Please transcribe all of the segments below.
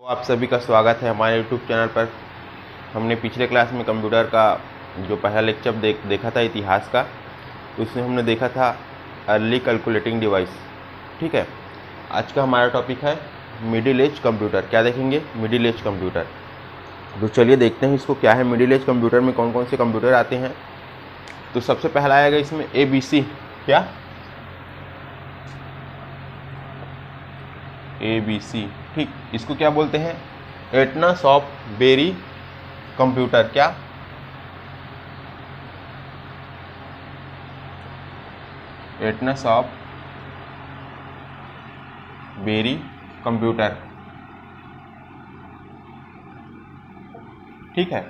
तो आप सभी का स्वागत है हमारे YouTube चैनल पर। हमने पिछले क्लास में कंप्यूटर का जो पहला लेक्चर देखा था इतिहास का, तो उसमें हमने देखा था अर्ली कैलकुलेटिंग डिवाइस। ठीक है, आज का हमारा टॉपिक है मिडिल एज कंप्यूटर। क्या देखेंगे? Middle age computer. तो चलिए देखते हैं इसको क्या है। मिडिल एज कंप्यूटर में कौन कौन से कंप्यूटर आते हैं। तो सबसे पहला आएगा इसमें ABC। क्या? ABC। ठीक, इसको क्या बोलते हैं? Atanasoff Berry computer. क्या? Atanasoff Berry computer. ठीक है,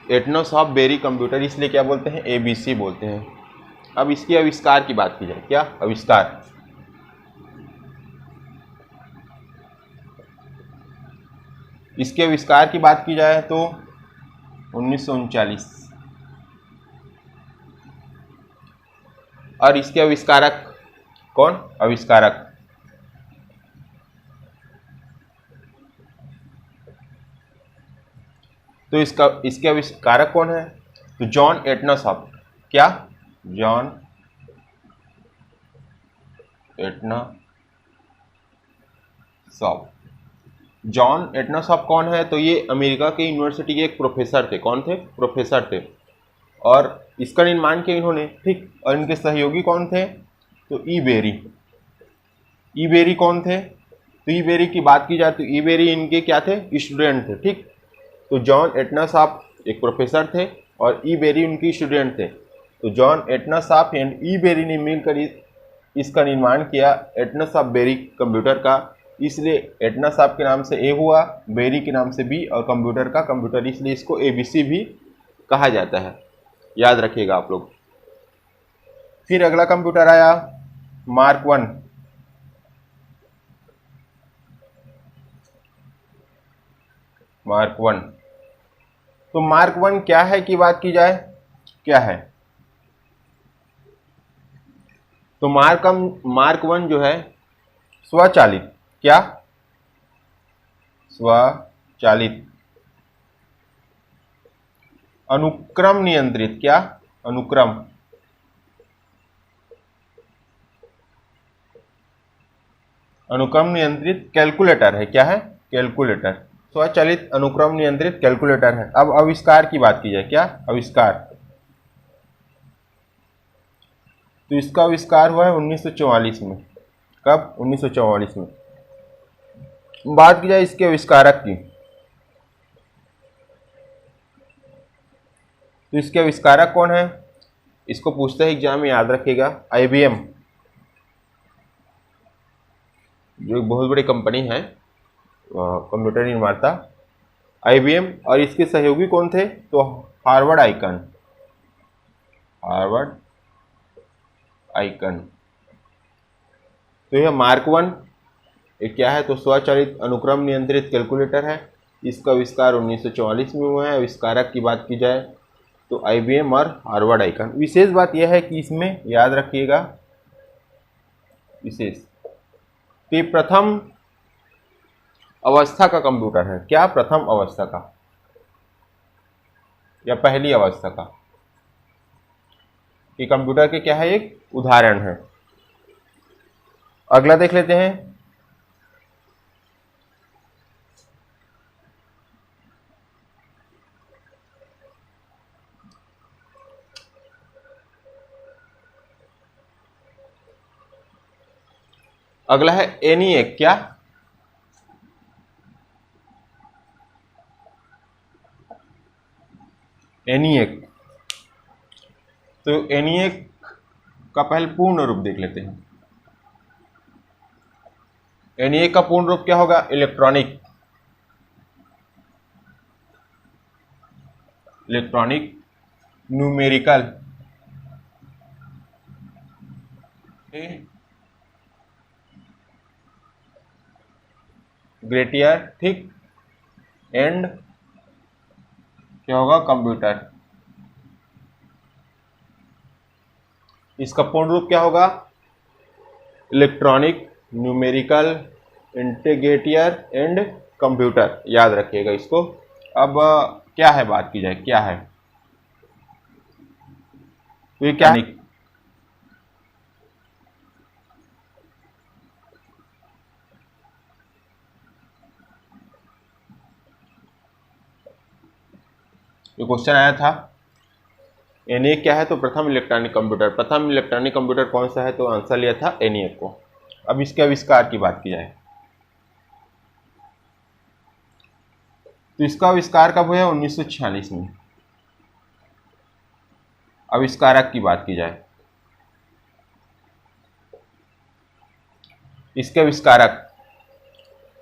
एटनोस ऑफ बेरी कंप्यूटर इसलिए क्या बोलते हैं? ABC बोलते हैं। अब इसके आविष्कार की बात की जाए। क्या आविष्कार? इसके आविष्कार की बात की जाए तो 1939। और इसके आविष्कारक कौन? आविष्कारक तो इसके आविष्कारक कौन है? तो जॉन एटनासॉफ्ट। क्या? जॉन एटनासॉफ्ट। जॉन एटनासॉफ्ट कौन है? तो ये अमेरिका के यूनिवर्सिटी के एक प्रोफेसर थे। कौन थे? प्रोफेसर थे। और इसका निर्माण किया इन्होंने। ठीक, और इनके सहयोगी कौन थे? तो ईबेरी। ईबेरी कौन थे? तो ईबेरी की बात की जाए तो ईबेरी इनके क्या थे? स्टूडेंट थे। ठीक, तो जॉन एटनासॉफ्ट एक प्रोफेसर थे और ईबेरी उनकी स्टूडेंट थे। तो जॉन एटनासॉफ्ट एंड ईबेरी ने मिलकर इसका निर्माण किया, एटनासॉफ्ट बेरी कंप्यूटर का। इसलिए एटनासॉफ्ट के नाम से ए हुआ, बेरी के नाम से बी, और कंप्यूटर का कंप्यूटर, इसलिए इसको ABC भी कहा जाता है। याद रखिएगा आप लोग। फिर अगला कंप्यूटर आया मार्क 1। मार्क 1। तो मार्क 1 क्या है की बात की जाए, क्या है? तो मार्क 1 जो है स्वचालित। क्या? स्वचालित अनुक्रम नियंत्रित। क्या? अनुक्रम नियंत्रित कैलकुलेटर है। क्या है? कैलकुलेटर। स्वचालित अनुक्रम नियंत्रित कैलकुलेटर है। अब आविष्कार की बात की जाए। क्या आविष्कार? तो इसका आविष्कार हुआ है 1944 में। कब? 1944 में। बात की जाए इसके आविष्कारक की, तो इसके आविष्कारक कौन है? इसको पूछते हैं एग्जाम में, याद रखिएगा। IBM, जो एक बहुत बड़ी कंपनी है, कंप्यूटर निर्माता IBM। और इसके सहयोगी कौन थे? तो हार्वर्ड आइकन। तो यह मार्क 1 एक क्या है? तो स्वचालित अनुक्रम नियंत्रित कैलकुलेटर है। इसका आविष्कार 1944 में हुआ है। आविष्कारक की बात की जाए तो IBM और हार्वर्ड आइकन। विशेष बात यह है कि इसमें याद रखिएगा, विशेष, तो ये प्रथम अवस्था का कंप्यूटर है। क्या? प्रथम अवस्था का या पहली अवस्था का। ये कंप्यूटर के क्या है? एक उदाहरण है। अगला देख लेते हैं। अगला है ENIAC। क्या? ENIAC। तो ENIAC का पहले पूर्ण रूप देख लेते हैं। ENIAC का पूर्ण रूप क्या होगा? Electronic numerical integrator. ठीक, एंड क्या होगा? कंप्यूटर। इसका पूर्ण रूप क्या होगा? इलेक्ट्रॉनिक न्यूमेरिकल इंटीग्रेटियर एंड कंप्यूटर, याद रखिएगा इसको। अब क्या है, बात की जाए क्या है, तो ये क्या है? ये क्वेश्चन आया था। एनईएक क्या है, तो प्रथम इलेक्ट्रॉनिक कंप्यूटर। प्रथम इलेक्ट्रॉनिक कंप्यूटर कौन सा है, तो आंसर लिया था एनईएक को। अब इसके आविष्कार की बात की जाए तो इसका आविष्कार कब हुआ, 1946 में। आविष्कारक की बात की जाए, इसके आविष्कारक,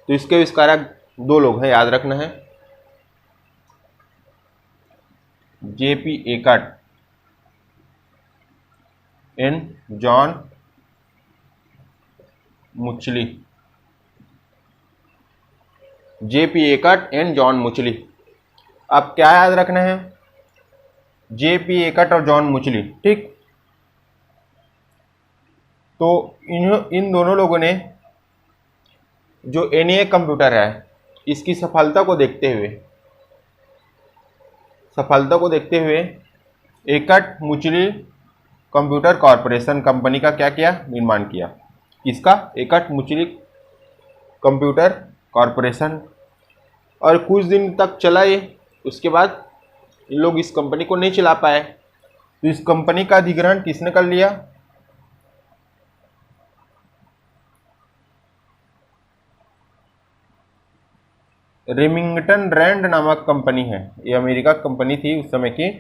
तो इसके आविष्कारक दो लोग हैं, याद रखना है। जेपी एकट एंड जॉन मुचली। जेपी एकट एंड जॉन मुचली। अब क्या याद रखना है, जेपी एकट और जॉन मुचली, ठीक। तो इन दोनों लोगों ने जो एनईएक कंप्यूटर है, इसकी सफलता को देखते हुए एकट मुचली कंप्यूटर कॉरपोरेशन कंपनी का क्या किया, निर्माण किया। इसका एकट मुचली कंप्यूटर कॉरपोरेशन, और कुछ दिन तक चला ये। उसके बाद इन लोग इस कंपनी को नहीं चला पाए, तो इस कंपनी का अधिग्रहण किसने कर लिया, रेमिंगटन रैंड नामक कंपनी है, ये अमेरिका कंपनी थी उस समय की।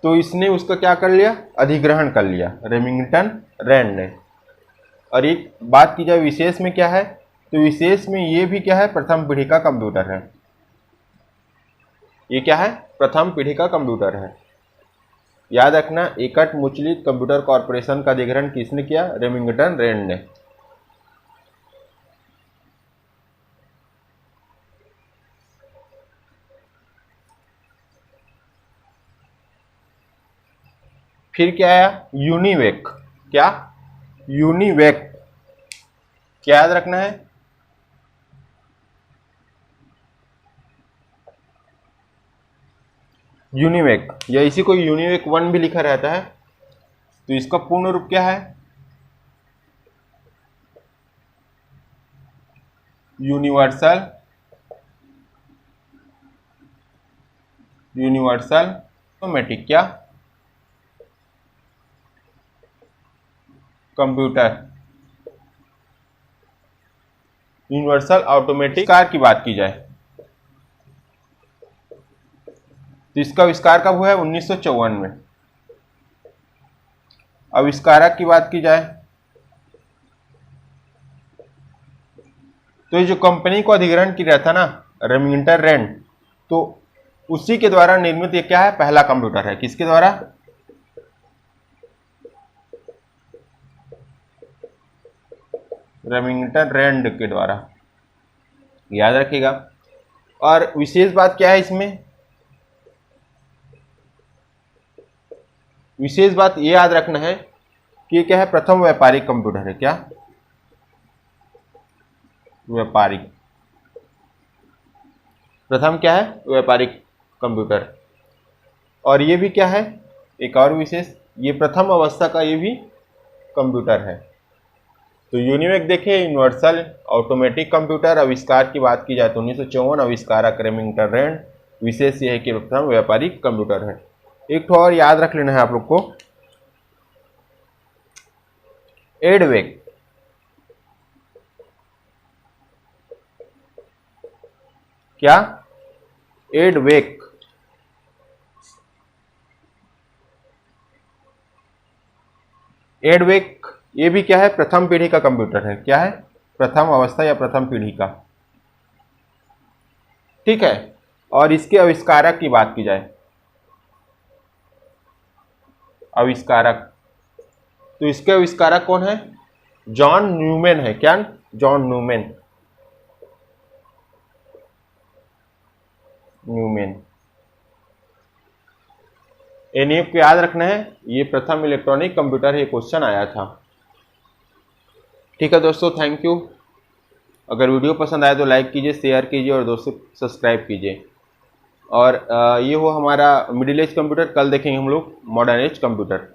तो इसने उसका क्या कर लिया, अधिग्रहण कर लिया, रेमिंगटन रैंड ने। और एक बात की जाए विशेष में क्या है, तो विशेष में ये भी क्या है, प्रथम पीढ़ी का कंप्यूटर है। ये क्या है, प्रथम पीढ़ी का कंप्यूटर है। याद रखना, एकट मुचली कंप्यूटर कॉरपोरेशन का अधिग्रहण किसने किया, रेमिंगटन रैंड ने। फिर क्या आया, यूनिवेक। क्या, यूनिवेक, क्या याद रखना है, यूनिवेक, या इसी को यूनिवेक 1 भी लिखा रहता है। तो इसका पूर्ण रूप क्या है, यूनिवर्सल ऑटोमेटिक क्या, कंप्यूटर, यूनिवर्सल ऑटोमेटिक कार की बात की जाए तो इसका आविष्कार कब हुआ है, 1954 में। आविष्कारक की बात की जाए तो ये जो कंपनी को अधिग्रहण किया था ना, रेमिंगटन रैंड, तो उसी के द्वारा निर्मित ये क्या है, पहला कंप्यूटर है। किसके द्वारा, रेमिंगटन रैंड के द्वारा, याद रखिएगा। और विशेष बात क्या है इसमें, विशेष बात ये याद रखना है कि ये क्या है, प्रथम व्यापारिक कंप्यूटर है। क्या, व्यापारिक, प्रथम क्या है, व्यापारिक कंप्यूटर। और ये भी क्या है, एक और विशेष, ये प्रथम अवस्था का ये भी कंप्यूटर है। तो यूनिवेक देखिए, यूनिवर्सल ऑटोमेटिक कंप्यूटर। आविष्कार की बात की जाए तो 1954, आविष्कारक रेमिंगटन रैंड। विशेष ये है कि प्रथम व्यापारिक कंप्यूटर है। एक तो और याद रख लेना है आप लोग को, एडवेक। क्या, एडवेक, एडवेक ये भी क्या है, प्रथम पीढ़ी का कंप्यूटर है। क्या है, प्रथम अवस्था या प्रथम पीढ़ी का, ठीक है। और इसके आविष्कारक की बात की जाए, आविष्कारक, तो इसके आविष्कारक कौन है, जॉन न्यूमैन है। क्या, जॉन न्यूमैन, एनईएफ को याद रखना है, ये प्रथम इलेक्ट्रॉनिक कंप्यूटर है। क्वेश्चन आया था, ठीक है दोस्तों, थैंक यू। अगर वीडियो पसंद आए तो लाइक कीजिए, शेयर कीजिए और दोस्तों सब्सक्राइब कीजिए। और ये हो हमारा मिडिल एज कंप्यूटर। कल देखेंगे हम लोग मॉडर्न एज कंप्यूटर।